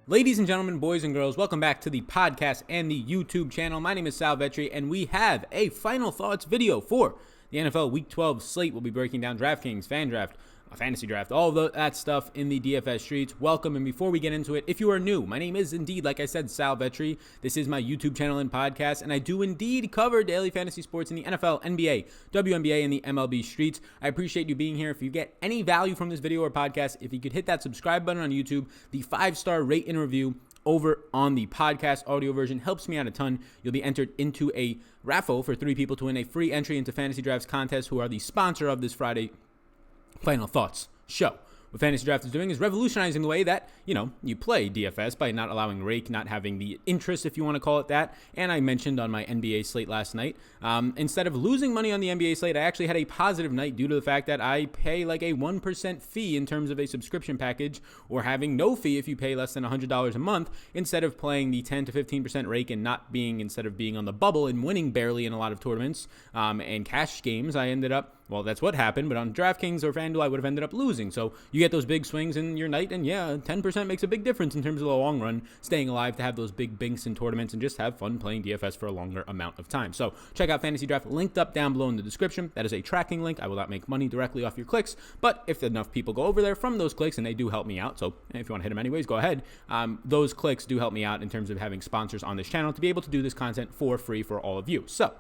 Ladies and gentlemen, boys and girls, welcome back to the podcast and the YouTube channel. My name is Sal Vetri, and we have a final thoughts video for the NFL Week 12 slate. We'll be breaking down Draftkings, FanDraft, Fantasy Draft, all of that stuff in the DFS streets. Welcome, and before we get into it, if you are new, my name is indeed, like I said, Sal Vetri. This is my YouTube channel and podcast, and I do indeed cover daily fantasy sports in the NFL, NBA, WNBA, and the MLB streets. I appreciate you being here. If you get any value from this video or podcast, if you could hit that subscribe button on YouTube, the 5-star rate and review over on the podcast audio version helps me out a ton. You'll be entered into a raffle for 3 people to win a free entry into Fantasy Drafts contest, who are the sponsor of this Friday Final Thoughts show. What Fantasy Draft is doing is revolutionizing the way that, you play DFS by not allowing rake, not having the interest, if you want to call it that. And I mentioned on my NBA slate last night, instead of losing money on the NBA slate, I actually had a positive night due to the fact that I pay like a 1% fee in terms of a subscription package, or having no fee if you pay less than $100 a month, instead of playing the 10 to 15% rake and instead of being on the bubble and winning barely in a lot of tournaments and cash games. I ended up, well, that's what happened, but on Draftkings or FanDuel, I would have ended up losing. So you get those big swings in your night, and 10% makes a big difference in terms of the long run, staying alive to have those big binks in tournaments and just have fun playing DFS for a longer amount of time. So check out Fantasy Draft, linked up down below in the description. That is a tracking link. I will not make money directly off your clicks, but if enough people go over there from those clicks, and they do help me out, so if you want to hit them anyways, go ahead. Those clicks do help me out in terms of having sponsors on this channel to be able to do this content for free for all of you. So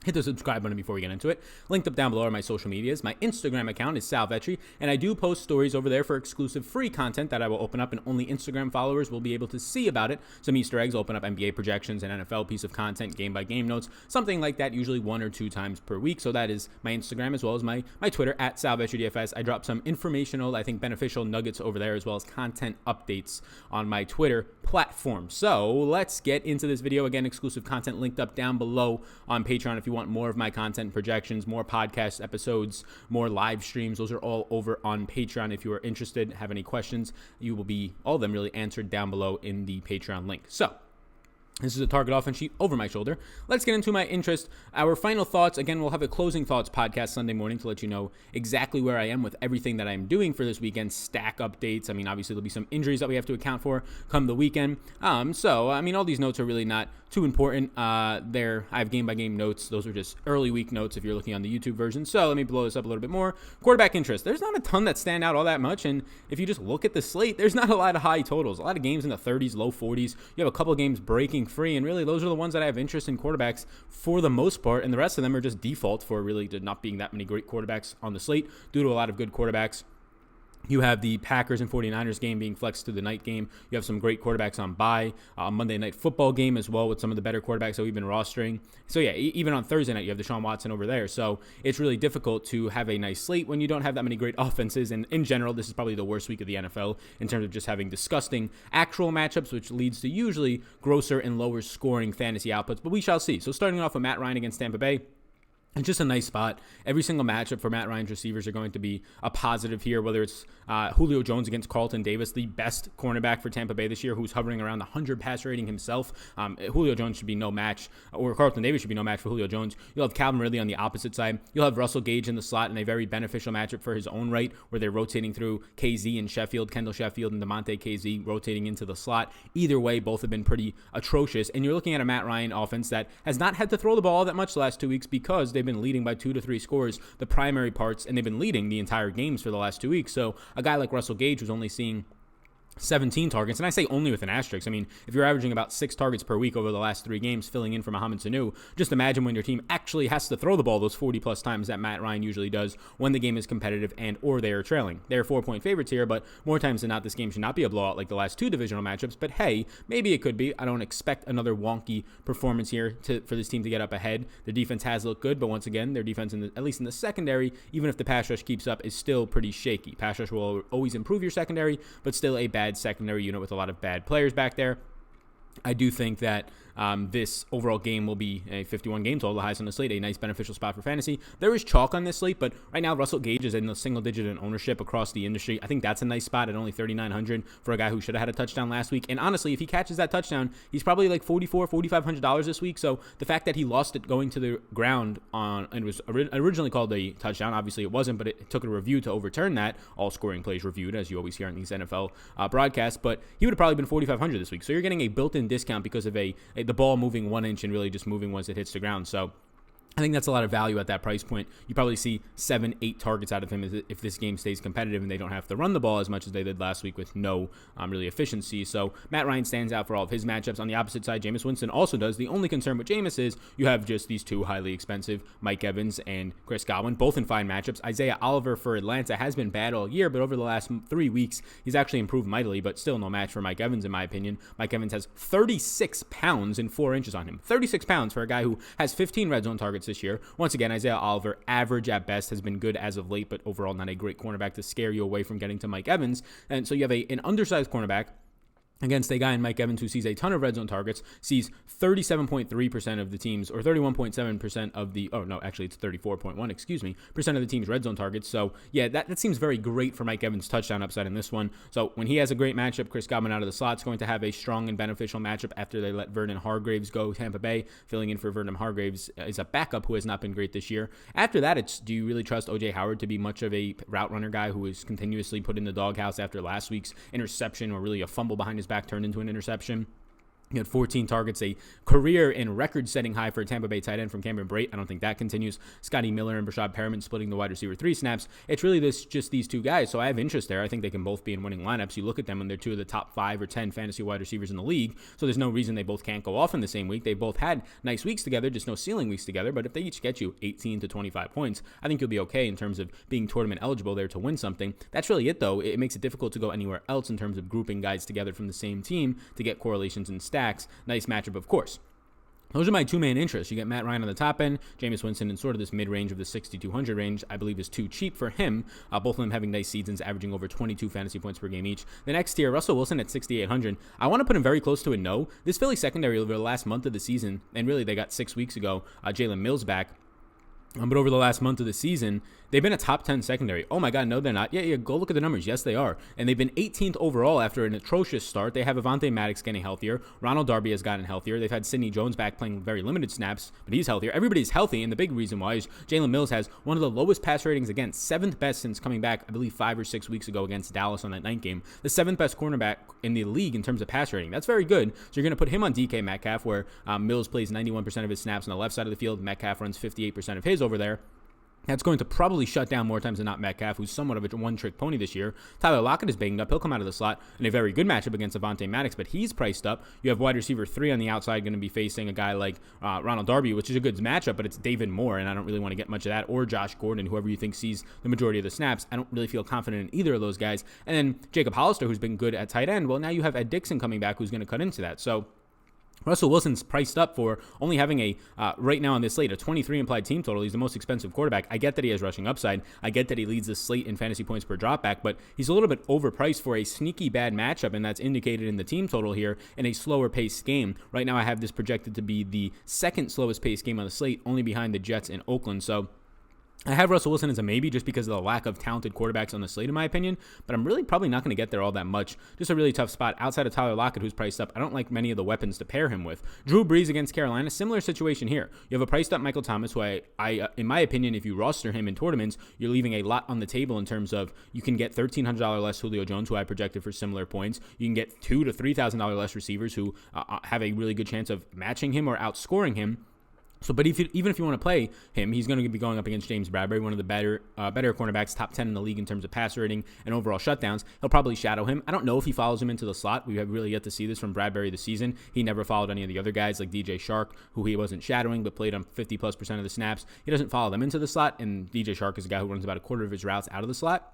hit the subscribe button before we get into it. Linked up down below are my social medias. My Instagram account is Sal Vetri, and I do post stories over there for exclusive free content that I will open up, and only Instagram followers will be able to see about it. Some Easter eggs, open up NBA projections, an NFL piece of content, game-by-game notes, something like that, usually 1 or 2 times per week. So that is my Instagram, as well as my Twitter, at Sal Vetri DFS. I drop some informational, I think beneficial nuggets over there, as well as content updates on my Twitter platform. So let's get into this video. Again, exclusive content linked up down below on Patreon if you want more of my content projections, more podcast episodes, more live streams. Those are all over on Patreon. If you are interested, have any questions, you will be, all of them really, answered down below in the Patreon link. So this is a target offense sheet over my shoulder. Let's get into my interest. Our final thoughts. Again, we'll have a closing thoughts podcast Sunday morning to let you know exactly where I am with everything that I'm doing for this weekend. Stack updates. Obviously, there'll be some injuries that we have to account for come the weekend. All these notes are really not too important. I have game-by-game notes. Those are just early week notes if you're looking on the YouTube version. So let me blow this up a little bit more. Quarterback interest. There's not a ton that stand out all that much. And if you just look at the slate, there's not a lot of high totals. A lot of games in the 30s, low 40s. You have a couple games breaking free, and really those are the ones that I have interest in quarterbacks for the most part, and the rest of them are just default for really not being that many great quarterbacks on the slate due to a lot of good quarterbacks. You have the Packers and 49ers game being flexed to the night game. You have some great quarterbacks on bye. Monday Night Football game as well with some of the better quarterbacks that we've been rostering. So even on Thursday night, you have Deshaun Watson over there. So it's really difficult to have a nice slate when you don't have that many great offenses. And in general, this is probably the worst week of the NFL in terms of just having disgusting actual matchups, which leads to usually grosser and lower scoring fantasy outputs. But we shall see. So starting off with Matt Ryan against Tampa Bay. It's just a nice spot. Every single matchup for Matt Ryan's receivers are going to be a positive here, whether it's Julio Jones against Carlton Davis, the best cornerback for Tampa Bay this year, who's hovering around the 100 passer rating himself. Julio Jones should be no match, or Carlton Davis should be no match for Julio Jones. You'll have Calvin Ridley on the opposite side. You'll have Russell Gage in the slot in a very beneficial matchup for his own right, where they're rotating through KZ and Sheffield, Kendall Sheffield and DeMonte KZ rotating into the slot. Either way, both have been pretty atrocious, and you're looking at a Matt Ryan offense that has not had to throw the ball that much the last 2 weeks because they've been leading by 2 to 3 scores, the primary parts, and they've been leading the entire games for the last 2 weeks. So a guy like Russell Gage was only seeing 17 targets, and I say only with an asterisk. If you're averaging about 6 targets per week over the last 3 games, filling in for Mohamed Sanu, just imagine when your team actually has to throw the ball those 40-plus times that Matt Ryan usually does when the game is competitive or they are trailing. They're 4-point favorites here, but more times than not, this game should not be a blowout like the last 2 divisional matchups, but hey, maybe it could be. I don't expect another wonky performance here for this team to get up ahead. Their defense has looked good, but once again, their defense, at least in the secondary, even if the pass rush keeps up, is still pretty shaky. Pass rush will always improve your secondary, but still a bad secondary unit with a lot of bad players back there. I do think that this overall game will be a 51 game total, the highest on the slate, a nice beneficial spot for fantasy. There is chalk on this slate, but right now Russell Gage is in the single digit in ownership across the industry. I think that's a nice spot at only 3,900 for a guy who should have had a touchdown last week. And honestly, if he catches that touchdown, he's probably like $4,500 this week. So the fact that he lost it going to the ground and it was originally called a touchdown, obviously it wasn't, but it took a review to overturn that. All scoring plays reviewed, as you always hear on these NFL broadcasts. But he would have probably been $4,500 this week. So you're getting a built-in discount because of the ball moving 1 inch and really just moving once it hits the ground. So I think that's a lot of value at that price point. You probably see 7-8 targets out of him if this game stays competitive and they don't have to run the ball as much as they did last week with no really efficiency. So Matt Ryan stands out for all of his matchups. On the opposite side, Jameis Winston also does. The only concern with Jameis is you have just these two highly expensive, Mike Evans and Chris Godwin, both in fine matchups. Isaiah Oliver for Atlanta has been bad all year, but over the last 3 weeks, he's actually improved mightily, but still no match for Mike Evans, in my opinion. Mike Evans has 36 pounds and 4 inches on him. 36 pounds for a guy who has 15 red zone targets this year. Once again, Isaiah Oliver, average at best, has been good as of late, but overall not a great cornerback to scare you away from getting to Mike Evans. And so you have an undersized cornerback against a guy in Mike Evans who sees a ton of red zone targets, sees 37.3% of the teams, or 31.7% of the, oh no, actually it's 34.1, percent of the team's red zone targets. So yeah, that seems very great for Mike Evans' touchdown upside in this one. So when he has a great matchup, Chris Godwin out of the slot is going to have a strong and beneficial matchup after they let Vernon Hargreaves go. Tampa Bay filling in for Vernon Hargreaves is a backup who has not been great this year. After that, it's, do you really trust O.J. Howard to be much of a route runner guy who is continuously put in the doghouse after last week's interception, or really a fumble behind his back turned into an interception? He had 14 targets, a career and record-setting high for a Tampa Bay tight end from Cameron Brate. I don't think that continues. Scotty Miller and Brashad Perriman splitting the wide receiver 3 snaps. It's really just these two guys, so I have interest there. I think they can both be in winning lineups. You look at them, and they're two of the top 5 or 10 fantasy wide receivers in the league, so there's no reason they both can't go off in the same week. They both had nice weeks together, just no ceiling weeks together, but if they each get you 18 to 25 points, I think you'll be okay in terms of being tournament eligible there to win something. That's really it, though. It makes it difficult to go anywhere else in terms of grouping guys together from the same team to get correlations and stacks. Nice matchup, of course. Those are my two main interests. You get Matt Ryan on the top end, Jameis Winston in sort of this mid-range of the 6,200 range, I believe is too cheap for him. Both of them having nice seasons, averaging over 22 fantasy points per game each. The next tier, Russell Wilson at 6,800. I want to put him very close to a no. This Philly secondary over the last month of the season, and really they got 6 weeks ago, Jalen Mills back. But over the last month of the season, they've been a top 10 secondary. Oh my God, no, they're not. Yeah, go look at the numbers. Yes, they are. And they've been 18th overall after an atrocious start. They have Avonte Maddox getting healthier. Ronald Darby has gotten healthier. They've had Sidney Jones back playing very limited snaps, but he's healthier. Everybody's healthy, and the big reason why is Jalen Mills has one of the lowest pass ratings against, 7th best since coming back, I believe 5 or 6 weeks ago against Dallas on that night game. The 7th best cornerback in the league in terms of pass rating. That's very good. So you're going to put him on DK Metcalf, where Mills plays 91% of his snaps on the left side of the field. Metcalf runs 58% of his over there. That's going to probably shut down more times than not Metcalf, who's somewhat of a one-trick pony this year. Tyler Lockett is banged up. He'll come out of the slot in a very good matchup against Avonte Maddox, but he's priced up. You have wide receiver 3 on the outside going to be facing a guy like Ronald Darby, which is a good matchup, but it's David Moore, and I don't really want to get much of that, or Josh Gordon, whoever you think sees the majority of the snaps. I don't really feel confident in either of those guys. And then Jacob Hollister, who's been good at tight end. Well, now you have Ed Dixon coming back, who's going to cut into that. So Russell Wilson's priced up for only having a, right now on this slate, a 23 implied team total. He's the most expensive quarterback. I get that he has rushing upside. I get that he leads the slate in fantasy points per dropback, but he's a little bit overpriced for a sneaky bad matchup, and that's indicated in the team total here in a slower paced game. Right now I have this projected to be the second slowest paced game on the slate, only behind the Jets in Oakland. So I have Russell Wilson as a maybe just because of the lack of talented quarterbacks on the slate, in my opinion, but I'm really probably not going to get there all that much. Just a really tough spot outside of Tyler Lockett, who's priced up. I don't like many of the weapons to pair him with. Drew Brees against Carolina, similar situation here. You have a priced up Michael Thomas, who I in my opinion, if you roster him in tournaments, you're leaving a lot on the table in terms of you can get $1,300 less Julio Jones, who I projected for similar points. You can get $2,000 to $3,000 less receivers who have a really good chance of matching him or outscoring him. So, but even if you want to play him, he's going to be going up against James Bradbury, one of the better cornerbacks, top 10 in the league in terms of passer rating and overall shutdowns. He'll probably shadow him. I don't know if he follows him into the slot. We have really yet to see this from Bradbury this season. He never followed any of the other guys like DJ Shark, who he wasn't shadowing but played on 50+% of the snaps. He doesn't follow them into the slot, and DJ Shark is a guy who runs about a quarter of his routes out of the slot.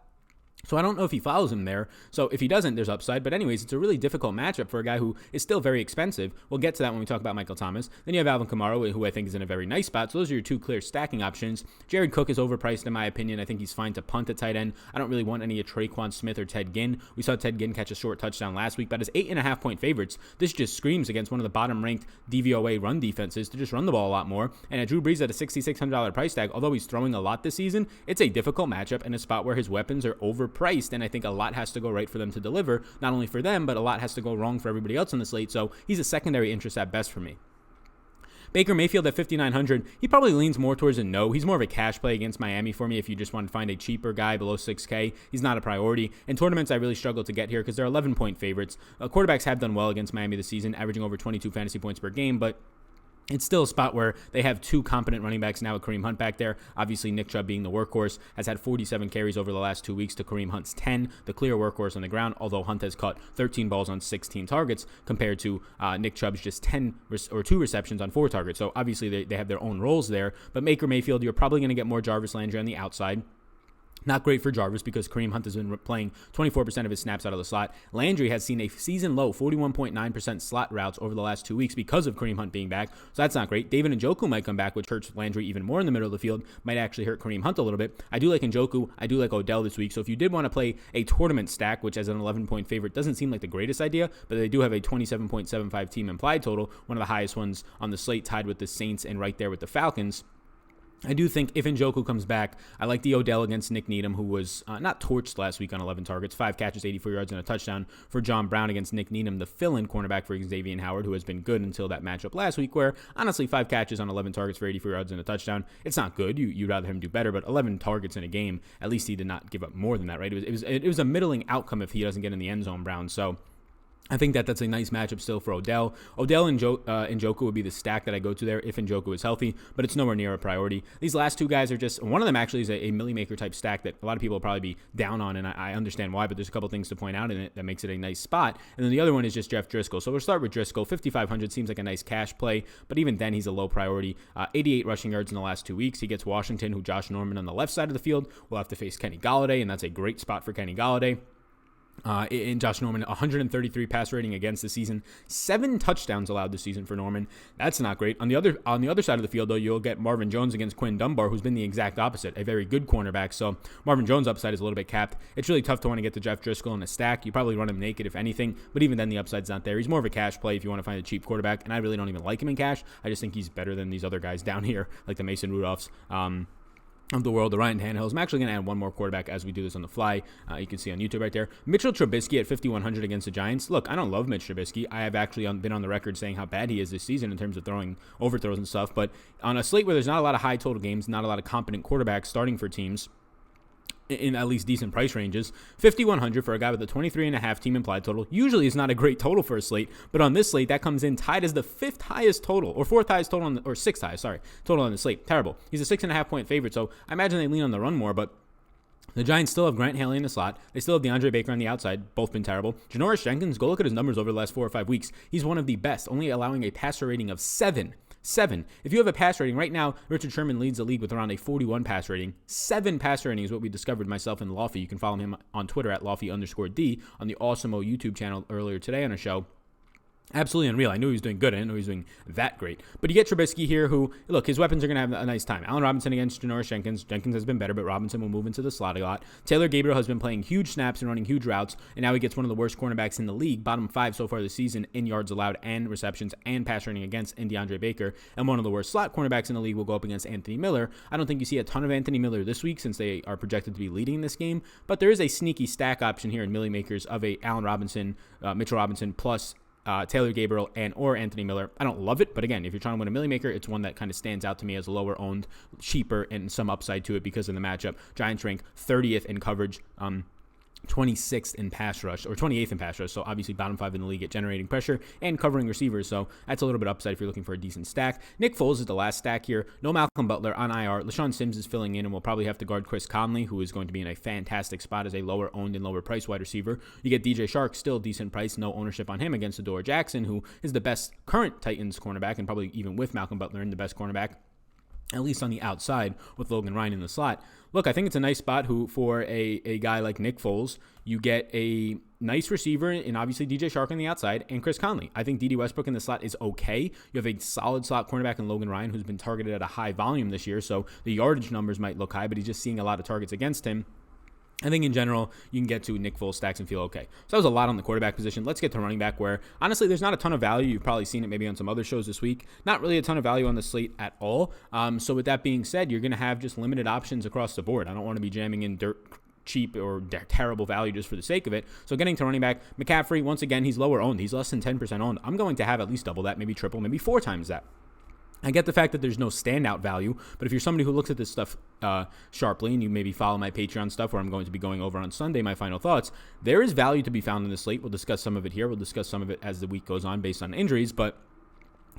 So I don't know if he follows him there. So if he doesn't, there's upside. But anyways, it's a really difficult matchup for a guy who is still very expensive. We'll get to that when we talk about Michael Thomas. Then you have Alvin Kamara, who I think is in a very nice spot. So those are your two clear stacking options. Jared Cook is overpriced in my opinion. I think he's fine to punt at tight end. I don't really want any of Traquan Smith or Ted Ginn. We saw Ted Ginn catch a short touchdown last week, but as 8.5-point favorites, this just screams against one of the bottom-ranked DVOA run defenses to just run the ball a lot more. And at Drew Brees at a $6,600 price tag, although he's throwing a lot this season, it's a difficult matchup in a spot where his weapons are overpriced, and I think a lot has to go right for them to deliver. Not only for them, but a lot has to go wrong for everybody else on the slate, so he's a secondary interest at best for me. Baker Mayfield at 5,900, he probably leans more towards a no. He's more of a cash play against Miami for me if you just want to find a cheaper guy below 6K. He's not a priority. In tournaments, I really struggle to get here because they're 11-point favorites. Quarterbacks have done well against Miami this season, averaging over 22 fantasy points per game, but it's still a spot where they have two competent running backs now with Kareem Hunt back there. Obviously, Nick Chubb being the workhorse has had 47 carries over the last 2 weeks to Kareem Hunt's 10, the clear workhorse on the ground, although Hunt has caught 13 balls on 16 targets compared to Nick Chubb's just 2 receptions on 4 targets. So obviously, they have their own roles there. But Baker Mayfield, you're probably going to get more Jarvis Landry on the outside. Not great for Jarvis because Kareem Hunt has been playing 24% of his snaps out of the slot. Landry has seen a season-low 41.9% slot routes over the last 2 weeks because of Kareem Hunt being back, so that's not great. David Njoku might come back, which hurts Landry even more in the middle of the field, might actually hurt Kareem Hunt a little bit. I do like Njoku. I do like Odell this week, so if you did want to play a tournament stack, which as an 11-point favorite doesn't seem like the greatest idea, but they do have a 27.75 team implied total, one of the highest ones on the slate, tied with the Saints and right there with the Falcons. I do think if Njoku comes back, I like the Odell against Nick Needham, who was not torched last week on 11 targets, 5 catches, 84 yards, and a touchdown for John Brown against Nick Needham, the fill-in cornerback for Xavier Howard, who has been good until that matchup last week, where honestly 5 catches on 11 targets for 84 yards and a touchdown. It's not good. You'd rather him do better, but 11 targets in a game, at least he did not give up more than that, right? It was a middling outcome if he doesn't get in the end zone, Brown. So I think that's a nice matchup still for Odell. Odell and Njoku would be the stack that I go to there if Njoku is healthy, but it's nowhere near a priority. These last two guys are just, one of them actually is a Millie Maker type stack that a lot of people will probably be down on, and I understand why, but there's a couple things to point out in it that makes it a nice spot. And then the other one is just Jeff Driskel. So we'll start with Driskel. 5,500 seems like a nice cash play, but even then he's a low priority. 88 rushing yards in the last 2 weeks. He gets Washington, who Josh Norman on the left side of the field will have to face Kenny Golladay, and that's a great spot for Kenny Golladay. In Josh Norman, 133 pass rating against the season, 7 touchdowns allowed this season for Norman. That's not great. On the other side of the field, though, you'll get Marvin Jones against Quinn Dunbar, who's been the exact opposite, a very good cornerback. So Marvin Jones' upside is a little bit capped. It's really tough to want to get to Jeff Driskel in a stack. You probably run him naked if anything, but even then the upside's not there. He's more of a cash play if you want to find a cheap quarterback, and I really don't even like him in cash. I just think he's better than these other guys down here, like the Mason Rudolphs. Of the world, the Ryan Tannehills. I'm actually going to add one more quarterback as we do this on the fly. You can see on YouTube right there. Mitchell Trubisky at 5,100 against the Giants. Look, I don't love Mitch Trubisky. I have actually been on the record saying how bad he is this season in terms of throwing overthrows and stuff. But on a slate where there's not a lot of high total games, not a lot of competent quarterbacks starting for teams in at least decent price ranges, 5,100 for a guy with a 23.5 team implied total usually is not a great total for a slate, but on this slate that comes in tied as the 5th highest total, or 4th highest total or 6th highest, total on the slate. Terrible. He's a 6.5 point favorite, so I imagine they lean on the run more, but the Giants still have Grant Haley in the slot. They still have DeAndre Baker on the outside. Both been terrible. Janoris Jenkins, go look at his numbers over the last 4 or 5 weeks. He's one of the best, only allowing a passer rating of 7. If you have a pass rating right now, Richard Sherman leads the league with around a 41 pass rating. 7 pass rating is what we discovered, myself and Lofty. You can follow him on Twitter at Lofty_D on the Awesemo YouTube channel earlier today on a show. Absolutely unreal. I knew he was doing good. I didn't know he was doing that great. But you get Trubisky here who, look, his weapons are going to have a nice time. Allen Robinson against Janoris Jenkins. Jenkins has been better, but Robinson will move into the slot a lot. Taylor Gabriel has been playing huge snaps and running huge routes, and now he gets one of the worst cornerbacks in the league, bottom 5 so far this season in yards allowed and receptions and pass rating against in DeAndre Baker, and one of the worst slot cornerbacks in the league will go up against Anthony Miller. I don't think you see a ton of Anthony Miller this week since they are projected to be leading this game, but there is a sneaky stack option here in Millie Makers of a Allen Robinson, Mitchell Robinson plus Taylor Gabriel or Anthony Miller. I don't love it, but again, if you're trying to win a Millie Maker, it's one that kind of stands out to me as lower owned, cheaper, and some upside to it because of the matchup. Giants rank 30th in coverage, 26th in pass rush, or 28th in pass rush, so obviously bottom 5 in the league at generating pressure and covering receivers, so that's a little bit upside if you're looking for a decent stack. Nick Foles is the last stack here. No Malcolm Butler on IR. LaShawn Sims is filling in and will probably have to guard Chris Conley, who is going to be in a fantastic spot as a lower owned and lower price wide receiver. You get DJ Shark, still decent price, no ownership on him against Adoree Jackson, who is the best current Titans cornerback and probably even with Malcolm Butler in the best cornerback. at least on the outside with Logan Ryan in the slot. Look, I think it's a nice spot for a guy like Nick Foles. You get a nice receiver in obviously DJ Chark on the outside and Chris Conley. I think D.D. Westbrook in the slot is okay. You have a solid slot cornerback in Logan Ryan who's been targeted at a high volume this year, so the yardage numbers might look high, but he's just seeing a lot of targets against him. I think in general, you can get to Nick Foles stacks and feel okay. So that was a lot on the quarterback position. Let's get to running back where, honestly, there's not a ton of value. You've probably seen it maybe on some other shows this week. Not really a ton of value on the slate at all. So with that being said, you're going to have just limited options across the board. I don't want to be jamming in cheap or terrible value just for the sake of it. So getting to running back, McCaffrey, once again, he's lower owned. He's less than 10% owned. I'm going to have at least double that, maybe triple, maybe 4 times that. I get the fact that there's no standout value, but if you're somebody who looks at this stuff sharply and you maybe follow my Patreon stuff where I'm going to be going over on Sunday, my final thoughts, there is value to be found in the slate. We'll discuss some of it here. We'll discuss some of it as the week goes on based on injuries, but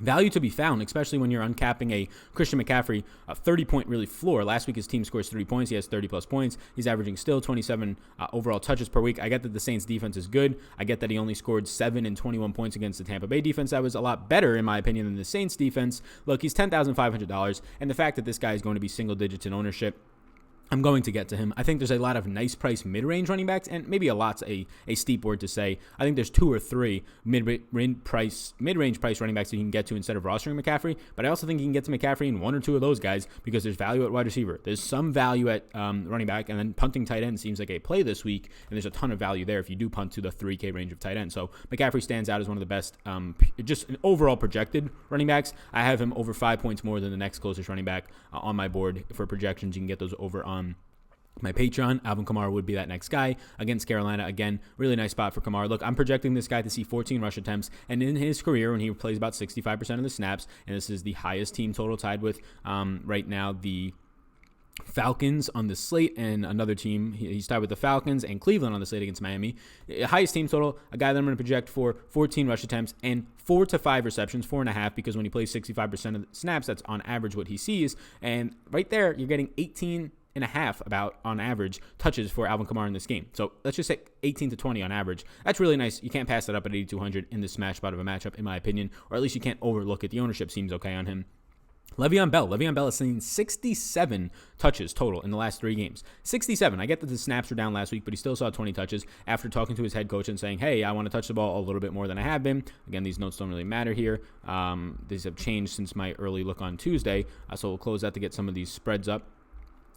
value to be found, especially when you're uncapping a Christian McCaffrey, a 30-point really floor. Last week his team scores 3 points. He has 30-plus points. He's averaging still 27 overall touches per week. I get that the Saints defense is good. I get that he only scored 7 and 21 points against the Tampa Bay defense. That was a lot better, in my opinion, than the Saints defense. Look, he's $10,500, and the fact that this guy is going to be single digits in ownership, I'm going to get to him. I think there's a lot of nice price mid-range running backs, and maybe a lot's a steep word to say. I think there's 2 or 3 mid-range price running backs that you can get to instead of rostering McCaffrey, but I also think you can get to McCaffrey in 1 or 2 of those guys because there's value at wide receiver. There's some value at running back, and then punting tight end seems like a play this week, and there's a ton of value there if you do punt to the 3K range of tight end. So McCaffrey stands out as one of the best, just an overall projected running backs. I have him over 5 points more than the next closest running back on my board for projections. You can get those over on my Patreon. Alvin Kamara would be that next guy against Carolina. Again, really nice spot for Kamara. Look, I'm projecting this guy to see 14 rush attempts, and in his career, when he plays about 65% of the snaps, and this is the highest team total tied with right now the Falcons on the slate, and another team, he's tied with the Falcons and Cleveland on the slate against Miami. Highest team total, a guy that I'm going to project for 14 rush attempts and 4 to 5 receptions, 4.5, because when he plays 65% of the snaps, that's on average what he sees. And right there, you're getting 18.5 about on average touches for Alvin Kamara in this game. So let's just say 18 to 20 on average. That's really nice. You can't pass that up at 8,200 in this smash spot of a matchup, in my opinion, or at least you can't overlook it. The ownership seems okay on him. Le'Veon Bell has seen 67 touches total in the last 3 games. 67. I get that the snaps were down last week, but he still saw 20 touches after talking to his head coach and saying, hey, I want to touch the ball a little bit more than I have been. Again, these notes don't really matter here. These have changed since my early look on Tuesday, so we'll close that to get some of these spreads up.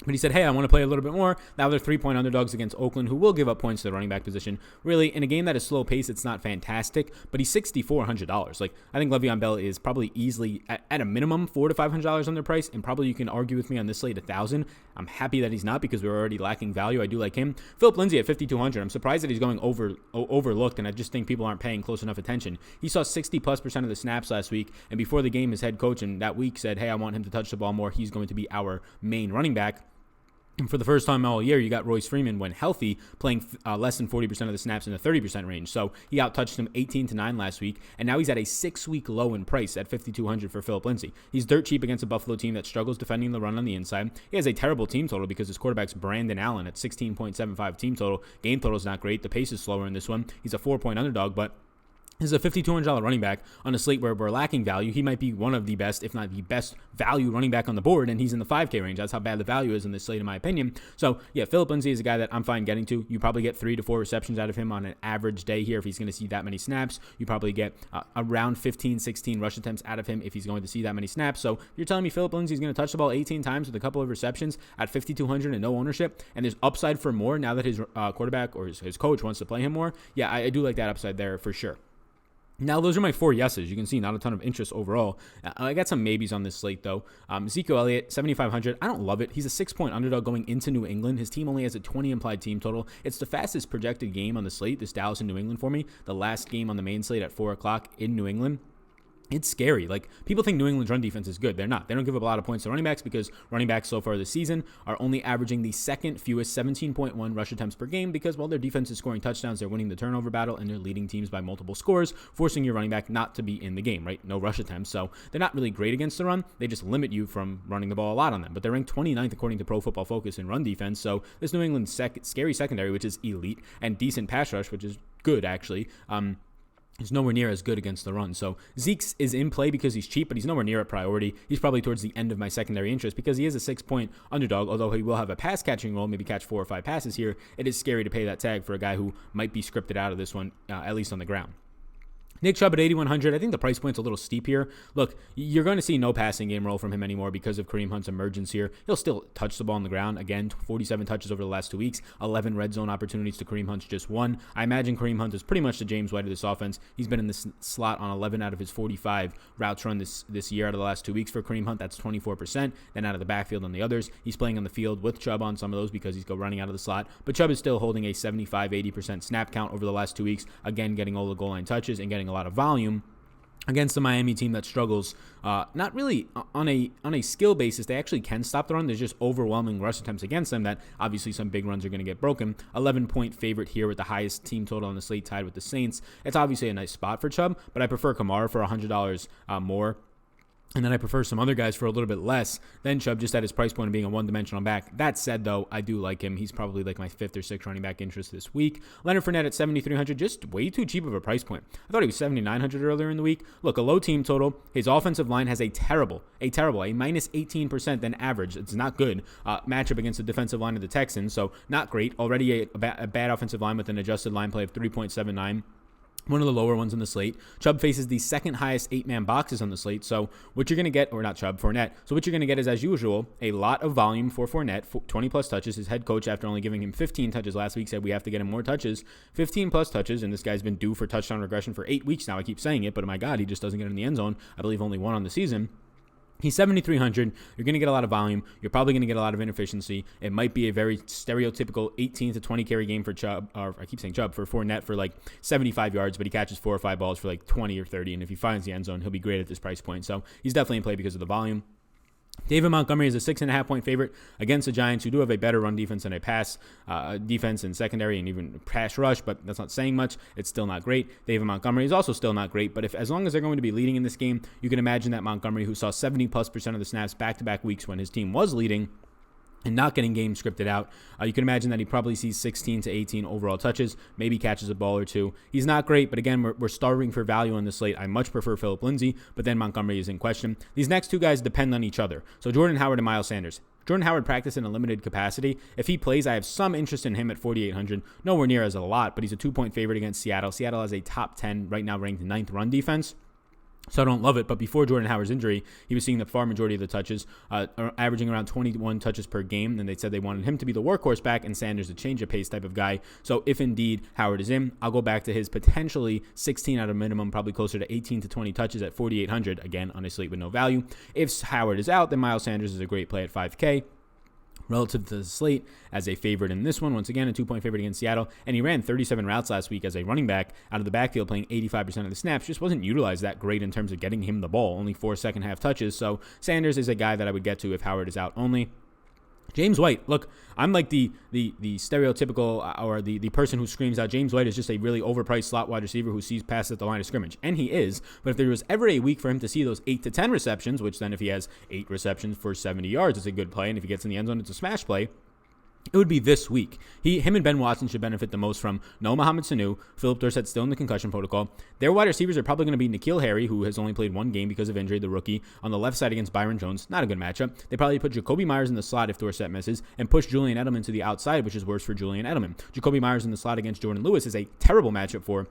But he said, hey, I want to play a little bit more. Now they're 3-point underdogs against Oakland, who will give up points to the running back position. Really, in a game that is slow pace, it's not fantastic, but he's $6,400. Like, I think Le'Veon Bell is probably easily, at a minimum, $400 to $500 under price, and probably you can argue with me on this slate $1,000. I'm happy that he's not because we're already lacking value. I do like him. Philip Lindsay at $5,200. I'm surprised that he's going overlooked, and I just think people aren't paying close enough attention. He saw 60+% of the snaps last week, and before the game, his head coach and that week said, hey, I want him to touch the ball more. He's going to be our main running back. And for the first time all year, you got Royce Freeman, when healthy, playing less than 40% of the snaps in the 30% range. So he outtouched him 18-9 last week, and now he's at a 6-week low in price at $5,200 for Philip Lindsay. He's dirt cheap against a Buffalo team that struggles defending the run on the inside. He has a terrible team total because his quarterback's Brandon Allen at 16.75 team total. Game total is not great. The pace is slower in this one. He's a 4-point underdog, but this is a $5,200 running back on a slate where we're lacking value. He might be one of the best, if not the best, value running back on the board, and he's in the 5K range. That's how bad the value is in this slate, in my opinion. So, yeah, Philip Lindsay is a guy that I'm fine getting to. You probably get 3 to 4 receptions out of him on an average day here if he's going to see that many snaps. You probably get around 15, 16 rush attempts out of him if he's going to see that many snaps. So, you're telling me Philip Lindsay is going to touch the ball 18 times with a couple of receptions at $5,200 and no ownership, and there's upside for more now that his quarterback or his coach wants to play him more? Yeah, I do like that upside there for sure. Now, those are my 4 yeses. You can see not a ton of interest overall. I got some maybes on this slate, though. Ezekiel Elliott, $7,500. I don't love it. He's a 6-point underdog going into New England. His team only has a 20 implied team total. It's the fastest projected game on the slate, this Dallas and New England for me. The last game on the main slate at 4 o'clock in New England. It's scary. Like, people think New England's run defense is good. They're not. They don't give up a lot of points to running backs because running backs so far this season are only averaging the second fewest 17.1 rush attempts per game because, while their defense is scoring touchdowns, they're winning the turnover battle and they're leading teams by multiple scores, forcing your running back not to be in the game, right? No rush attempts. So they're not really great against the run. They just limit you from running the ball a lot on them. But they're ranked 29th according to Pro Football Focus in run defense. So this New England scary secondary, which is elite, and decent pass rush, which is good, actually, He's nowhere near as good against the run. So Zeke's is in play because he's cheap, but he's nowhere near a priority. He's probably towards the end of my secondary interest because he is a 6-point underdog, although he will have a pass catching role, maybe catch 4 or 5 passes here. It is scary to pay that tag for a guy who might be scripted out of this one, at least on the ground. Nick Chubb at 8,100. I think the price point's a little steep here. Look, you're going to see no passing game role from him anymore because of Kareem Hunt's emergence here. He'll still touch the ball on the ground. Again, 47 touches over the last 2 weeks, 11 red zone opportunities to Kareem Hunt's just 1. I imagine Kareem Hunt is pretty much the James White of this offense. He's been in this slot on 11 out of his 45 routes run this year out of the last 2 weeks for Kareem Hunt. That's 24%. Then out of the backfield on the others, he's playing on the field with Chubb on some of those because he's running out of the slot. But Chubb is still holding a 75-80% snap count over the last 2 weeks. Again, getting all the goal line touches and getting a lot of volume against the Miami team that struggles, not really on a skill basis. They actually can stop the run. There's just overwhelming rush attempts against them that obviously some big runs are going to get broken. 11-point favorite here with the highest team total on the slate, tied with the Saints. It's obviously a nice spot for Chubb, but I prefer Kamara for $100 more. And then I prefer some other guys for a little bit less than Chubb, just at his price point of being a one-dimensional back. That said, though, I do like him. He's probably like my 5th or 6th running back interest this week. Leonard Fournette at 7,300, just way too cheap of a price point. I thought he was 7,900 earlier in the week. Look, a low team total. His offensive line has a minus 18% than average. It's not good. Matchup against the defensive line of the Texans, so not great. Already a bad offensive line with an adjusted line play of 3.79. One of the lower ones on the slate. Chubb faces the second highest 8-man boxes on the slate. So what you're going to get, or not Chubb, Fournette. So what you're going to get is, as usual, a lot of volume for Fournette, 20-plus touches. His head coach, after only giving him 15 touches last week, said we have to get him more touches. 15-plus touches, and this guy's been due for touchdown regression for 8 weeks now. I keep saying it, but oh my God, he just doesn't get in the end zone. I believe only 1 on the season. He's 7,300. You're going to get a lot of volume. You're probably going to get a lot of inefficiency. It might be a very stereotypical 18 to 20 carry game for Chubb, or I keep saying Chubb, for Fournette for like 75 yards, but he catches 4 or 5 balls for like 20 or 30, and if he finds the end zone, he'll be great at this price point. So he's definitely in play because of the volume. David Montgomery is a 6.5-point favorite against the Giants, who do have a better run defense than a pass defense and secondary and even pass rush, but that's not saying much. It's still not great. David Montgomery is also still not great, but as long as they're going to be leading in this game, you can imagine that Montgomery, who saw 70+% of the snaps back-to-back weeks when his team was leading and not getting games scripted out, you can imagine that he probably sees 16 to 18 overall touches, maybe catches a ball or 2. He's not great, but again, we're starving for value on the slate. I much prefer Phillip Lindsay, but then Montgomery is in question. These next 2 guys depend on each other. So Jordan Howard and Miles Sanders. Jordan Howard practiced in a limited capacity. If he plays, I have some interest in him at 4,800. Nowhere near as a lot, but he's a 2-point favorite against Seattle. Seattle has a top 10, right now ranked 9th run defense. So I don't love it, but before Jordan Howard's injury, he was seeing the far majority of the touches, averaging around 21 touches per game, and they said they wanted him to be the workhorse back and Sanders a change of pace type of guy. So if indeed Howard is in, I'll go back to his potentially 16 out of minimum, probably closer to 18 to 20 touches at 4,800, again, on a slate with no value. If Howard is out, then Miles Sanders is a great play at 5K. Relative to the slate as a favorite in this one. Once again, a 2-point favorite against Seattle. And he ran 37 routes last week as a running back out of the backfield, playing 85% of the snaps. Just wasn't utilized that great in terms of getting him the ball. Only 4 second-half touches. So Sanders is a guy that I would get to if Howard is out only. James White, look, I'm like the stereotypical or the person who screams out James White is just a really overpriced slot wide receiver who sees passes at the line of scrimmage. And he is. But if there was ever a week for him to see those 8 to 10 receptions, which then if he has 8 receptions for 70 yards, it's a good play. And if he gets in the end zone, it's a smash play. It would be this week. Him and Ben Watson should benefit the most from no Mohamed Sanu, Philip Dorsett still in the concussion protocol. Their wide receivers are probably going to be N'Keal Harry, who has only played 1 game because of injury, the rookie, on the left side against Byron Jones. Not a good matchup. They probably put Jacoby Myers in the slot if Dorsett misses and push Julian Edelman to the outside, which is worse for Julian Edelman. Jacoby Myers in the slot against Jordan Lewis is a terrible matchup for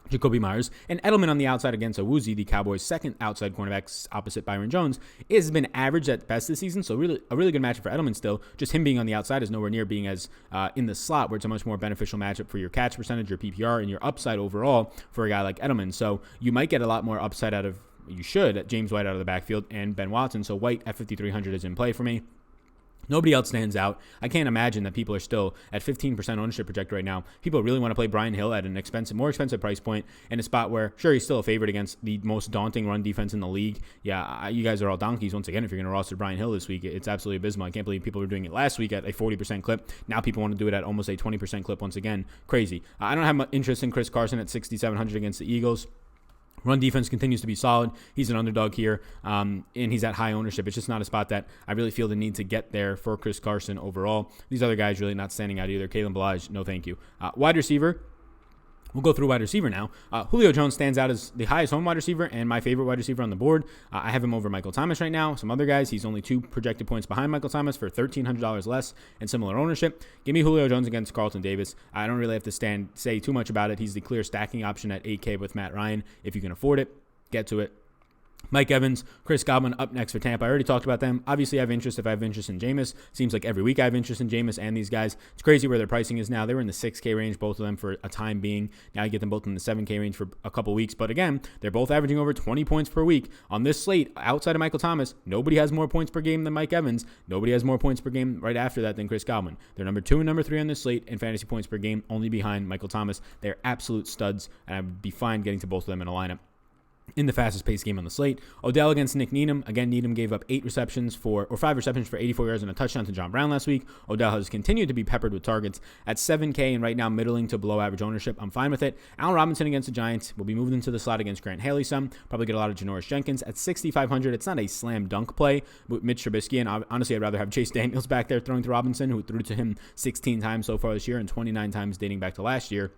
Jacoby Myers, and Edelman on the outside against Awuzie, the Cowboys' second outside cornerback opposite Byron Jones, has been average at best this season, so a really good matchup for Edelman still. Just him being on the outside is nowhere near being as in the slot, where it's a much more beneficial matchup for your catch percentage, your PPR, and your upside overall for a guy like Edelman. So you might get a lot more upside out of, you should, James White out of the backfield and Ben Watson. So White at 5,300 is in play for me. Nobody else stands out. I can't imagine that people are still at 15% ownership projected right now. People really want to play Brian Hill at an more expensive price point in a spot where, sure, he's still a favorite against the most daunting run defense in the league. Yeah, you guys are all donkeys. Once again, if you're going to roster Brian Hill this week, it's absolutely abysmal. I can't believe people were doing it last week at a 40% clip. Now people want to do it at almost a 20% clip once again. Crazy. I don't have much interest in Chris Carson at 6,700 against the Eagles. Run defense continues to be solid. He's an underdog here, and he's at high ownership. It's just not a spot that I really feel the need to get there for Chris Carson overall. These other guys really not standing out either. Kalen Ballage, no thank you. Wide receiver. We'll go through wide receiver now. Julio Jones stands out as the highest home wide receiver and my favorite wide receiver on the board. I have him over Michael Thomas right now. Some other guys, he's only 2 projected points behind Michael Thomas for $1,300 less and similar ownership. Give me Julio Jones against Carlton Davis. I don't really have to say too much about it. He's the clear stacking option at 8K with Matt Ryan. If you can afford it, get to it. Mike Evans, Chris Godwin up next for Tampa. I already talked about them. Obviously, I have interest if I have interest in Jameis. Seems like every week I have interest in Jameis and these guys. It's crazy where their pricing is now. They were in the 6K range, both of them, for a time being. Now you get them both in the 7K range for a couple weeks. But again, they're both averaging over 20 points per week. On this slate, outside of Michael Thomas, nobody has more points per game than Mike Evans. Nobody has more points per game right after that than Chris Godwin. They're number 2 and number 3 on this slate in fantasy points per game, only behind Michael Thomas. They're absolute studs, and I would be fine getting to both of them in a lineup in the fastest paced game on the slate. Odell against Nick Needham. Again, Needham gave up 5 receptions for 84 yards and a touchdown to John Brown last week. Odell has continued to be peppered with targets at 7K and right now middling to below average ownership. I'm fine with it. Allen Robinson against the Giants will be moved into the slot against Grant Haley some. Probably get a lot of Janoris Jenkins at 6,500. It's not a slam dunk play with Mitch Trubisky, and honestly, I'd rather have Chase Daniels back there throwing to Robinson, who threw to him 16 times so far this year and 29 times dating back to last year.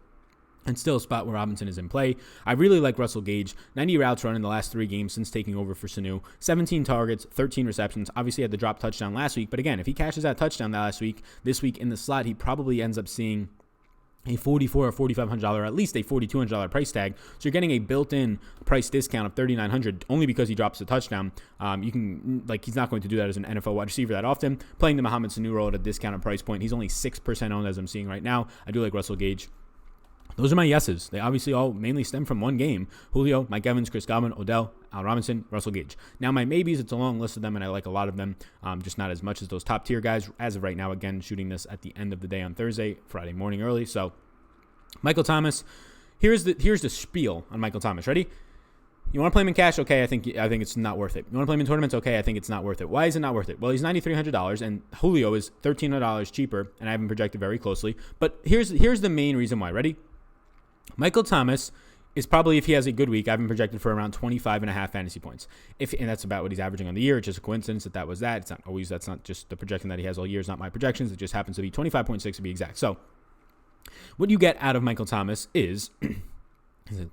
And still a spot where Robinson is in play. I really like Russell Gage. 90 routes run in the last 3 games since taking over for Sanu. 17 targets, 13 receptions. Obviously had the drop touchdown last week. But again, if he catches that touchdown last week, this week in the slot, he probably ends up seeing a $4,400 or $4,500, at least a $4,200 price tag. So you're getting a built-in price discount of $3,900 only because he drops a touchdown. He's not going to do that as an NFL wide receiver that often. Playing the Mohamed Sanu role at a discounted price point. He's only 6% owned as I'm seeing right now. I do like Russell Gage. Those are my yeses. They obviously all mainly stem from one game. Julio, Mike Evans, Chris Godwin, Odell, Allen Robinson, Russell Gage. Now my maybes, it's a long list of them, and I like a lot of them, just not as much as those top tier guys. As of right now, again, shooting this at the end of the day on Thursday, Friday morning early. So Michael Thomas, here's the spiel on Michael Thomas. Ready? You want to play him in cash? Okay, I think it's not worth it. You want to play him in tournaments? Okay, I think it's not worth it. Why is it not worth it? Well, he's $9,300, and Julio is $1,300 cheaper, and I have him projected very closely. But here's the main reason why. Ready? Michael Thomas is probably, if he has a good week, I've been projected for around 25.5 fantasy points. And that's about what he's averaging on the year. It's just a coincidence that was that. It's not always, that's not just the projection that he has all year. It's not my projections. It just happens to be 25.6 to be exact. So what you get out of Michael Thomas is,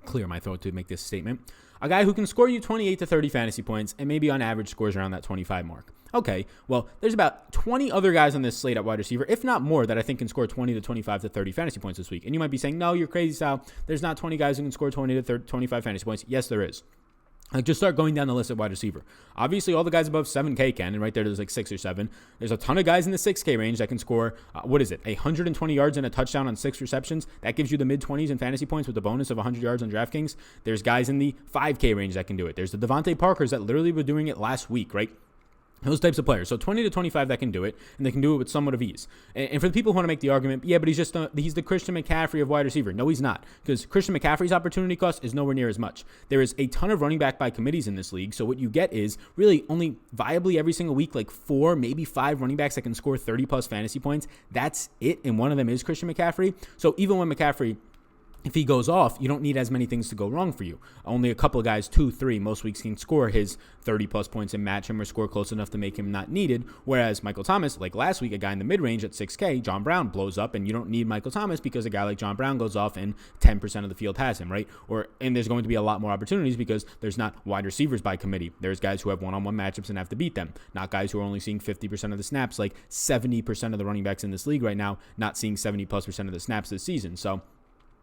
clear my throat to make this statement, a guy who can score you 28 to 30 fantasy points and maybe on average scores around that 25 mark. Okay, well, there's about 20 other guys on this slate at wide receiver, if not more, that I think can score 20 to 25 to 30 fantasy points this week. And you might be saying, no, you're crazy, Sal. There's not 20 guys who can score 20 to 25 fantasy points. Yes, there is. Just start going down the list at wide receiver. Obviously, all the guys above 7K can, and right there's like 6 or 7. There's a ton of guys in the 6K range that can score, 120 yards and a touchdown on 6 receptions. That gives you the mid-20s in fantasy points with a bonus of 100 yards on Draftkings. There's guys in the 5K range that can do it. There's the Devontae Parkers that literally were doing it last week, right? Those types of players. So 20 to 25 that can do it, and they can do it with somewhat of ease. And for the people who want to make the argument, yeah, but he's the Christian McCaffrey of wide receiver. No, he's not, because Christian McCaffrey's opportunity cost is nowhere near as much. There is a ton of running back by committees in this league, so what you get is really only viably every single week, like 4, maybe 5 running backs that can score 30-plus fantasy points. That's it, and one of them is Christian McCaffrey. So even when McCaffrey, if he goes off, you don't need as many things to go wrong for you. Only a couple of guys, 2, 3, most weeks can score his 30-plus points and match him or score close enough to make him not needed. Whereas Michael Thomas, like last week, a guy in the mid-range at 6K, John Brown blows up, and you don't need Michael Thomas because a guy like John Brown goes off and 10% of the field has him, right? And there's going to be a lot more opportunities because there's not wide receivers by committee. There's guys who have one-on-one matchups and have to beat them, not guys who are only seeing 50% of the snaps, like 70% of the running backs in this league right now, not seeing 70+% of the snaps this season. So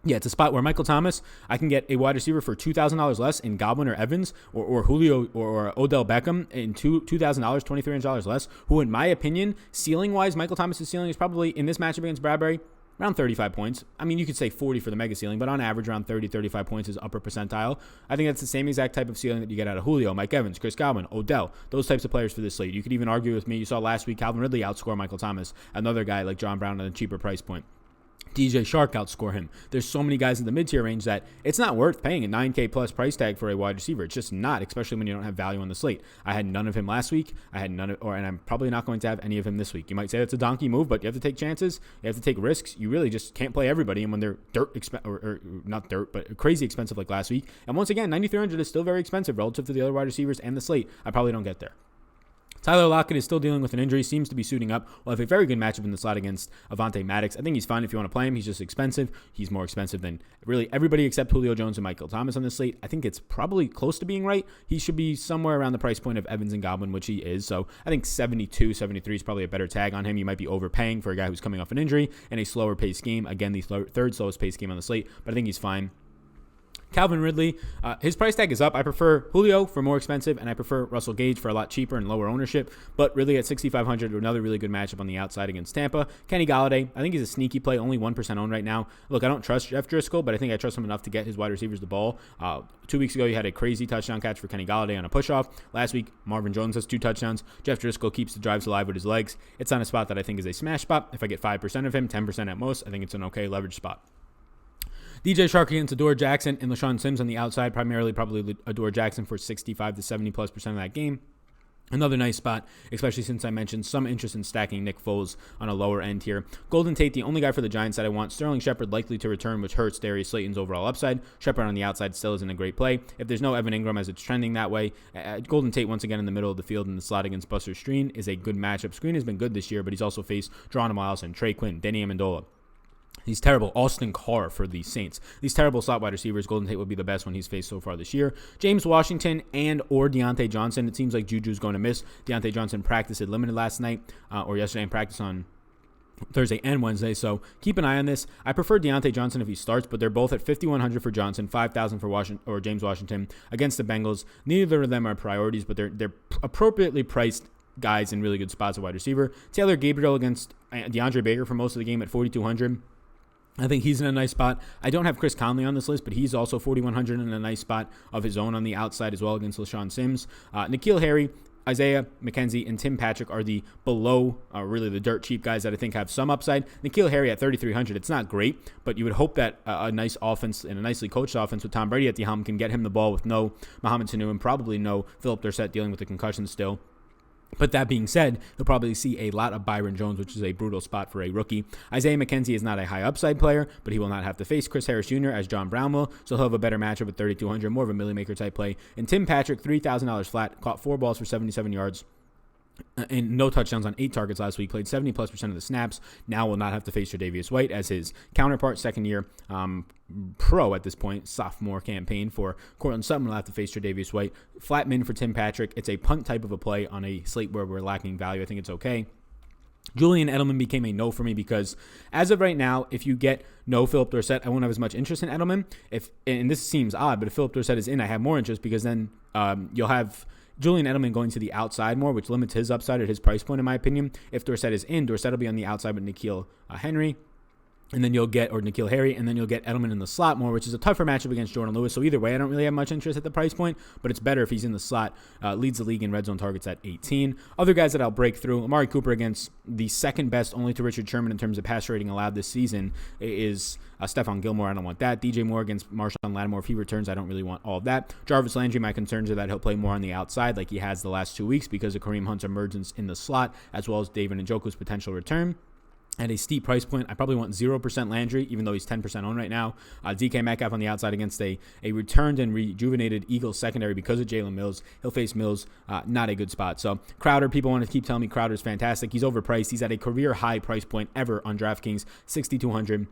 yeah, it's a spot where Michael Thomas, I can get a wide receiver for $2,000 less in Godwin or Evans or Julio or Odell Beckham in $2,000, $2,300 less, who in my opinion, ceiling-wise, Michael Thomas's ceiling is probably, in this matchup against Bradbury, around 35 points. I mean, you could say 40 for the mega ceiling, but on average, around 30, 35 points is upper percentile. I think that's the same exact type of ceiling that you get out of Julio, Mike Evans, Chris Godwin, Odell, those types of players for this slate. You could even argue with me. You saw last week Calvin Ridley outscore Michael Thomas, another guy like John Brown at a cheaper price point. DJ Shark outscore him. There's so many guys in the mid-tier range that it's not worth paying a 9K plus price tag for a wide receiver. It's just not, especially when you don't have value on the slate. I had none of him last week. And I'm probably not going to have any of him this week. You might say that's a donkey move, but you have to take chances. You have to take risks. You really just can't play everybody. And when they're crazy expensive like last week. And once again, $9,300 is still very expensive relative to the other wide receivers and the slate. I probably don't get there. Tyler Lockett is still dealing with an injury, seems to be suiting up. Will have a very good matchup in the slot against Avonte Maddox. I think he's fine if you want to play him. He's just expensive. He's more expensive than really everybody except Julio Jones and Michael Thomas on this slate. I think it's probably close to being right. He should be somewhere around the price point of Evans and Godwin, which he is. So I think 72, 73 is probably a better tag on him. You might be overpaying for a guy who's coming off an injury and a slower paced game. Again, the third slowest paced game on the slate, but I think he's fine. Calvin Ridley, his price tag is up. I prefer Julio for more expensive, and I prefer Russell Gage for a lot cheaper and lower ownership. But really at 6,500, another really good matchup on the outside against Tampa. Kenny Golladay, I think he's a sneaky play, only 1% owned right now. Look, I don't trust Jeff Driskel, but I think I trust him enough to get his wide receivers the ball. 2 weeks ago, he had a crazy touchdown catch for Kenny Golladay on a push-off. Last week, Marvin Jones has 2 touchdowns. Jeff Driskel keeps the drives alive with his legs. It's on a spot that I think is a smash spot. If I get 5% of him, 10% at most, I think it's an okay leverage spot. DJ Shark against Adore Jackson and LaShawn Sims on the outside, primarily probably Adore Jackson for 65 to 70+% of that game. Another nice spot, especially since I mentioned some interest in stacking Nick Foles on a lower end here. Golden Tate, the only guy for the Giants that I want. Sterling Shepard likely to return, which hurts Darius Slayton's overall upside. Shepard on the outside still isn't a great play. If there's no Evan Ingram as it's trending that way, Golden Tate once again in the middle of the field in the slot against Buster Skrine is a good matchup. Skrine has been good this year, but he's also faced Geronimo Allison, Trey Quinn, Denny Amendola. He's terrible. Austin Carr for the Saints. These terrible slot wide receivers, Golden Tate would be the best one he's faced so far this year. James Washington and or Deontay Johnson. It seems like Juju's going to miss. Deontay Johnson practiced limited last night or yesterday and practice on Thursday and Wednesday, so keep an eye on this. I prefer Deontay Johnson if he starts, but they're both at 5,100 for Johnson, 5,000 for Washington or James Washington against the Bengals. Neither of them are priorities, but they're appropriately priced guys in really good spots at wide receiver. Taylor Gabriel against DeAndre Baker for most of the game at 4,200. I think he's in a nice spot. I don't have Chris Conley on this list, but he's also 4,100 in a nice spot of his own on the outside as well against LaShawn Sims. N'Keal Harry, Isaiah McKenzie, and Tim Patrick are the below, really the dirt cheap guys that I think have some upside. N'Keal Harry at 3,300, it's not great, but you would hope that a nice offense and a nicely coached offense with Tom Brady at the helm can get him the ball with no Mohamed Sanu and probably no Philip Dorsett dealing with a concussion still. But that being said, you'll probably see a lot of Byron Jones, which is a brutal spot for a rookie. Isaiah McKenzie is not a high upside player, but he will not have to face Chris Harris Jr. as John Brown will, so he'll have a better matchup at 3,200, more of a Millie Maker type play. And Tim Patrick, $3,000 flat, caught 4 balls for 77 yards. And no touchdowns on 8 targets last week, played 70+% of the snaps. Now will not have to face Tre'Davious White as his counterpart, second year pro at this point, sophomore campaign for Cortland Sutton will have to face Tre'Davious White. Flat min for Tim Patrick. It's a punt type of a play on a slate where we're lacking value. I think it's okay. Julian Edelman became a no for me because as of right now, if you get no Philip Dorsett, I won't have as much interest in Edelman. And this seems odd, but if Philip Dorsett is in, I have more interest because then you'll have Julian Edelman going to the outside more, which limits his upside at his price point, in my opinion. If Dorsett is in, Dorsett will be on the outside with N'Keal Henry. And then you'll get, or N'Keal Harry, and then you'll get Edelman in the slot more, which is a tougher matchup against Jordan Lewis. So either way, I don't really have much interest at the price point, but it's better if he's in the slot. Leads the league in red zone targets at 18. Other guys that I'll break through, Amari Cooper against the second best only to Richard Sherman in terms of pass rating allowed this season is Stephon Gilmore. I don't want that. DJ Moore against Marshawn Lattimore. If he returns, I don't really want all of that. Jarvis Landry, my concerns are that he'll play more on the outside like he has the last 2 weeks because of Kareem Hunt's emergence in the slot, as well as David Njoku's potential return. At a steep price point, I probably want 0% Landry, even though he's 10% owned right now. DK Metcalf on the outside against a returned and rejuvenated Eagles secondary because of Jalen Mills. He'll face Mills, not a good spot. So Crowder, people want to keep telling me Crowder's fantastic. He's overpriced. He's at a career high price point ever on DraftKings, $6,200.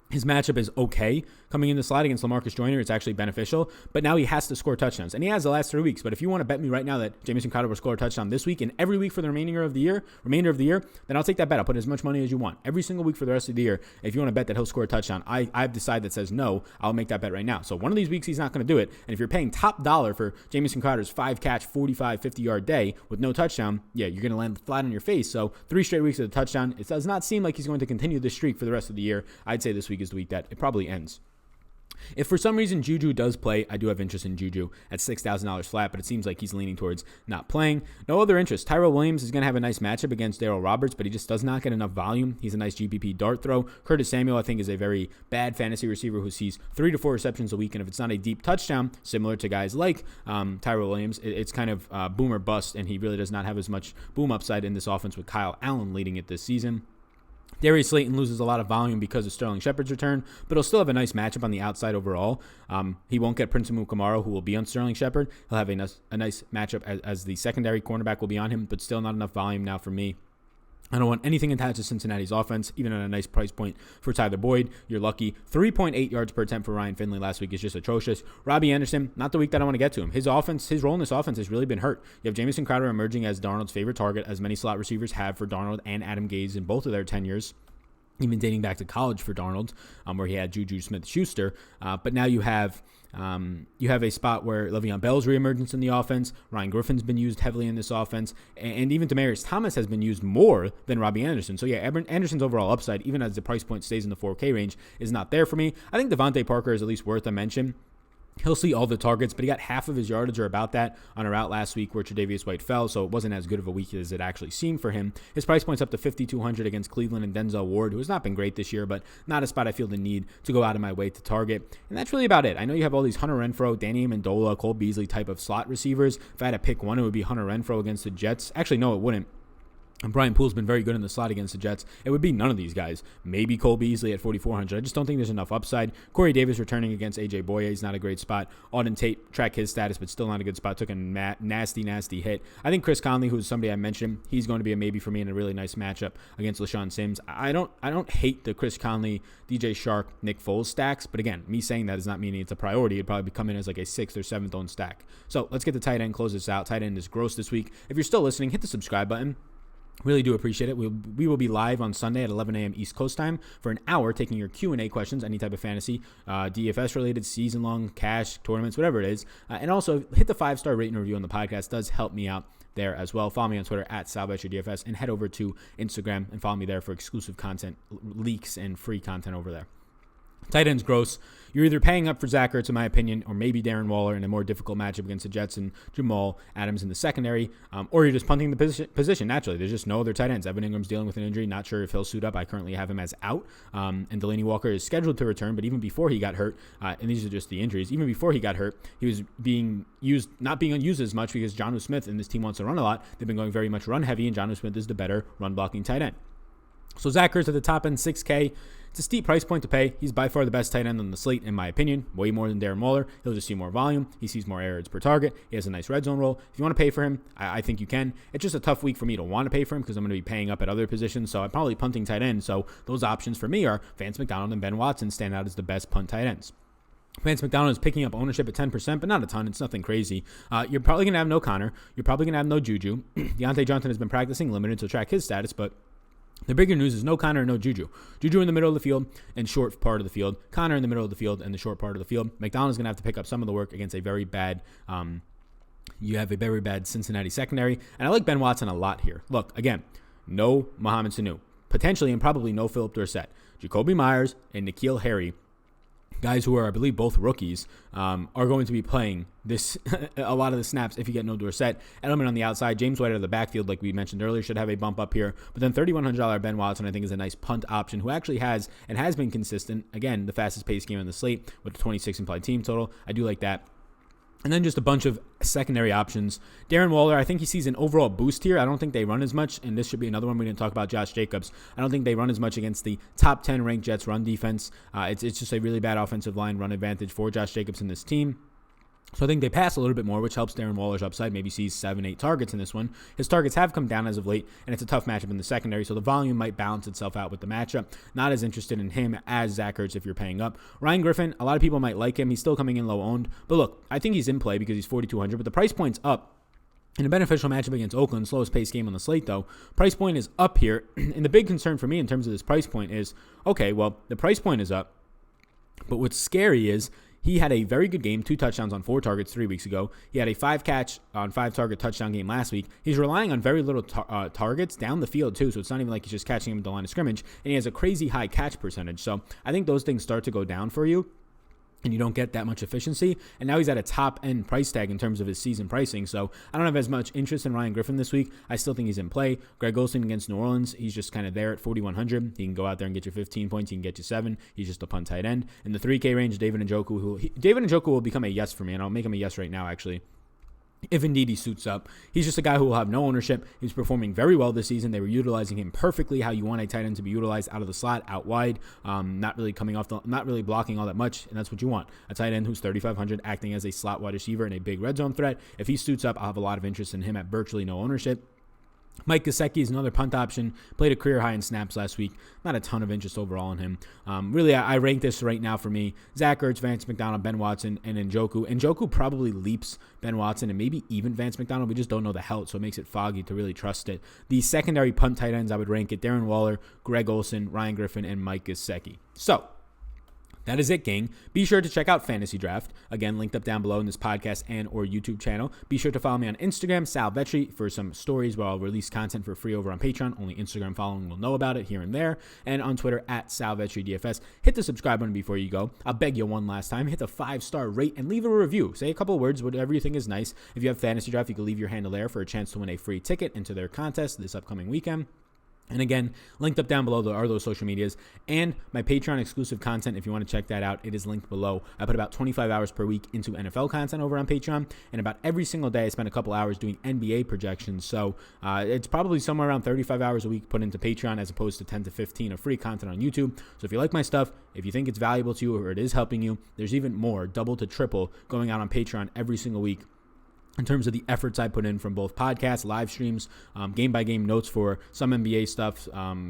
His matchup is okay. Coming in the slot against LaMarcus Joyner, it's actually beneficial. But now he has to score touchdowns. And he has the last 3 weeks. But if you want to bet me right now that Jamison Crowder will score a touchdown this week and every week for the remainder of the year, then I'll take that bet. I'll put as much money as you want. Every single week for the rest of the year, if you want to bet that he'll score a touchdown, I've decided that says no, I'll make that bet right now. So one of these weeks he's not going to do it. And if you're paying top dollar for Jamison Crowder's 5-catch, 45, 50-yard day with no touchdown, yeah, you're going to land flat on your face. So 3 straight weeks of a touchdown. It does not seem like he's going to continue this streak for the rest of the year. I'd say this week is the week that it probably ends. If for some reason Juju does play, I do have interest in Juju at $6,000 flat, but it seems like he's leaning towards not playing. No other interest. Tyrell Williams is going to have a nice matchup against Darrell Roberts, but he just does not get enough volume. He's a nice GPP dart throw. Curtis Samuel, I think, is a very bad fantasy receiver who sees 3 to 4 receptions a week, and if it's not a deep touchdown, similar to guys like Tyrell Williams, it's kind of boom or bust, and he really does not have as much boom upside in this offense with Kyle Allen leading it this season. Darius Slayton loses a lot of volume because of Sterling Shepard's return, but he'll still have a nice matchup on the outside overall. He won't get Prince Amukamara, who will be on Sterling Shepard. He'll have a nice matchup as the secondary cornerback will be on him, but still not enough volume now for me. I don't want anything attached to Cincinnati's offense, even at a nice price point for Tyler Boyd. You're lucky. 3.8 yards per attempt for Ryan Finley last week is just atrocious. Robbie Anderson, not the week that I want to get to him. His role in this offense has really been hurt. You have Jamison Crowder emerging as Darnold's favorite target, as many slot receivers have for Darnold and Adam Gase in both of their tenures, even dating back to college for Darnold, where he had Juju Smith-Schuster. But now you have a spot where Le'Veon Bell's reemergence in the offense. Ryan Griffin's been used heavily in this offense, and even Demaryius Thomas has been used more than Robbie Anderson. So yeah, Anderson's overall upside, even as the price point stays in the 4K range, is not there for me. I think Devontae Parker is at least worth a mention. He'll see all the targets, but he got half of his yardage or about that on a route last week where Tre'Davious White fell, so it wasn't as good of a week as it actually seemed for him. His price point's up to $5,200 against Cleveland and Denzel Ward, who has not been great this year, but not a spot I feel the need to go out of my way to target. And that's really about it. I know you have all these Hunter Renfrow, Danny Amendola, Cole Beasley type of slot receivers. If I had to pick one, it would be Hunter Renfrow against the Jets. Actually, no, it wouldn't. And Brian Poole's been very good in the slot against the Jets. It would be none of these guys. Maybe Cole Beasley at $4,400. I just don't think there's enough upside. Corey Davis returning against A.J. Boye. He's not a great spot. Auden Tate, track his status, but still not a good spot. Took a nasty hit. I think Chris Conley, who's somebody I mentioned, he's going to be a maybe for me in a really nice matchup against LaShawn Sims. I don't hate the Chris Conley, DJ Shark, Nick Foles stacks, but again, me saying that does not mean it's a priority. It'd probably come in as like a 6th or 7th owned stack. So let's get the tight end, close this out. Tight end is gross this week. If you're still listening, hit the subscribe button. Really do appreciate it. We will be live on Sunday at 11 a.m. East Coast time for an hour taking your Q&A questions, any type of fantasy, DFS-related, season-long, cash, tournaments, whatever it is. And also, hit the 5-star rate and review on the podcast. Does help me out there as well. Follow me on Twitter at SalVetcherDFS and head over to Instagram and follow me there for exclusive content, leaks, and free content over there. Tight end's gross. You're either paying up for Zach Ertz, in my opinion, or maybe Darren Waller in a more difficult matchup against the Jets and Jamal Adams in the secondary, or you're just punting the position naturally. There's just no other tight ends. Evan Ingram's dealing with an injury. Not sure if he'll suit up. I currently have him as out, and Delaney Walker is scheduled to return, but even before he got hurt, and these are just the injuries, even before he got hurt, he was not being used as much because Jonnu Smith and this team wants to run a lot. They've been going very much run heavy, and Jonnu Smith is the better run-blocking tight end. So Zach Ertz at the top end, 6K. It's a steep price point to pay. He's by far the best tight end on the slate, in my opinion. Way more than Darren Waller. He'll just see more volume. He sees more yards per target. He has a nice red zone role. If you want to pay for him, I think you can. It's just a tough week for me to want to pay for him because I'm going to be paying up at other positions. So I'm probably punting tight end. So those options for me are Vance McDonald and Ben Watson stand out as the best punt tight ends. Vance McDonald is picking up ownership at 10%, but not a ton. It's nothing crazy. You're probably going to have no Connor. You're probably going to have no Juju. Deontay Johnson has been practicing, limited to track his status, but the bigger news is no Connor and no Juju. Juju in the middle of the field and short part of the field. Connor in the middle of the field and the short part of the field. McDonald's going to have to pick up some of the work against a very bad Cincinnati secondary. And I like Ben Watson a lot here. Look, again, no Mohamed Sanu. Potentially and probably no Philip Dorsett. Jacoby Myers and N'Keal Harry, guys who are, I believe, both rookies, are going to be playing this a lot of the snaps if you get no Dorsett. Edelman on the outside, James White out of the backfield, like we mentioned earlier, should have a bump up here. But then $3,100 Ben Watson, I think, is a nice punt option who actually has and has been consistent. Again, the fastest paced game on the slate with a 26 implied team total. I do like that. And then just a bunch of secondary options. Darren Waller, I think he sees an overall boost here. I don't think they run as much, and this should be another one we didn't talk about, Josh Jacobs. I don't think they run as much against the top 10 ranked Jets run defense. It's just a really bad offensive line run advantage for Josh Jacobs in this team. So I think they pass a little bit more, which helps Darren Waller's upside. Maybe sees 7-8 targets in this one. His targets have come down as of late, and it's a tough matchup in the secondary, so the volume might balance itself out with the matchup. Not as interested in him as Zach Ertz if you're paying up. Ryan Griffin, a lot of people might like him. He's still coming in low owned. But look, I think he's in play because he's $4,200, but the price point's up. In a beneficial matchup against Oakland, slowest pace game on the slate, though, price point is up here. And the big concern for me in terms of this price point is, okay, well, the price point is up, but what's scary is he had a very good game, 2 touchdowns on 4 targets 3 weeks ago. He had a 5-catch on 5-target touchdown game last week. He's relying on very little targets down the field, too, so it's not even like he's just catching him at the line of scrimmage, and he has a crazy high catch percentage. So I think those things start to go down for you, and you don't get that much efficiency. And now he's at a top-end price tag in terms of his season pricing. So I don't have as much interest in Ryan Griffin this week. I still think he's in play. Greg Olsen against New Orleans, he's just kind of there at $4,100. He can go out there and get you 15 points. He can get you 7. He's just a punt tight end. In the 3K range, David Njoku will become a yes for me, and I'll make him a yes right now, actually. if indeed he suits up. He's just a guy who will have no ownership. He's performing very well this season. They were utilizing him perfectly how you want a tight end to be utilized, out of the slot, out wide, not really blocking all that much, and that's what you want. A tight end who's 3,500 acting as a slot wide receiver and a big red zone threat. If he suits up, I'll have a lot of interest in him at virtually no ownership. Mike Gesicki is another punt option. Played a career high in snaps last week. Not a ton of interest overall in him. Really, I rank this right now for me. Zach Ertz, Vance McDonald, Ben Watson, and Njoku. Njoku probably leaps Ben Watson and maybe even Vance McDonald. We just don't know the health, so it makes it foggy to really trust it. The secondary punt tight ends, I would rank it Darren Waller, Greg Olsen, Ryan Griffin, and Mike Gesicki. So that is it, gang. Be sure to check out Fantasy Draft. Again, linked up down below in this podcast and or YouTube channel. Be sure to follow me on Instagram, Sal Vetri, for some stories where I'll release content for free over on Patreon. Only Instagram following will know about it here and there. And on Twitter, at Sal Vetri DFS. Hit the subscribe button before you go. I'll beg you one last time. Hit the 5-star rate and leave a review. Say a couple words, whatever you think is nice. If you have Fantasy Draft, you can leave your handle there for a chance to win a free ticket into their contest this upcoming weekend. And again, linked up down below are those social medias and my Patreon exclusive content. If you want to check that out, it is linked below. I put about 25 hours per week into NFL content over on Patreon, and about every single day I spend a couple hours doing NBA projections. So it's probably somewhere around 35 hours a week put into Patreon as opposed to 10 to 15 of free content on YouTube. So if you like my stuff, if you think it's valuable to you or it is helping you, there's even more, double to triple, going out on Patreon every single week in terms of the efforts I put in from both podcasts, live streams, game-by-game notes for some NBA stuff,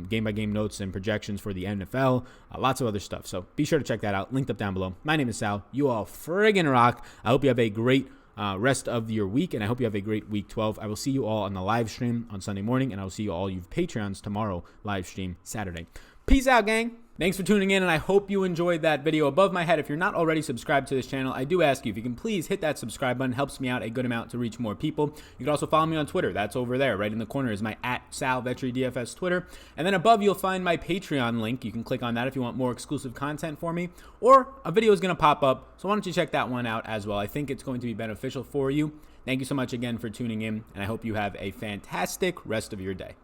game-by-game notes and projections for the NFL, lots of other stuff. So be sure to check that out. Linked up down below. My name is Sal. You all friggin' rock. I hope you have a great rest of your week, and I hope you have a great week 12. I will see you all on the live stream on Sunday morning, and I will see you all, you Patreons, tomorrow, live stream Saturday. Peace out, gang. Thanks for tuning in, and I hope you enjoyed that video. Above my head, if you're not already subscribed to this channel, I do ask you if you can please hit that subscribe button. Helps me out a good amount to reach more people. You can also follow me on Twitter. That's over there. Right in the corner is my @SalVetriDFS Twitter. And then above, you'll find my Patreon link. You can click on that if you want more exclusive content for me. Or a video is going to pop up, so why don't you check that one out as well. I think it's going to be beneficial for you. Thank you so much again for tuning in, and I hope you have a fantastic rest of your day.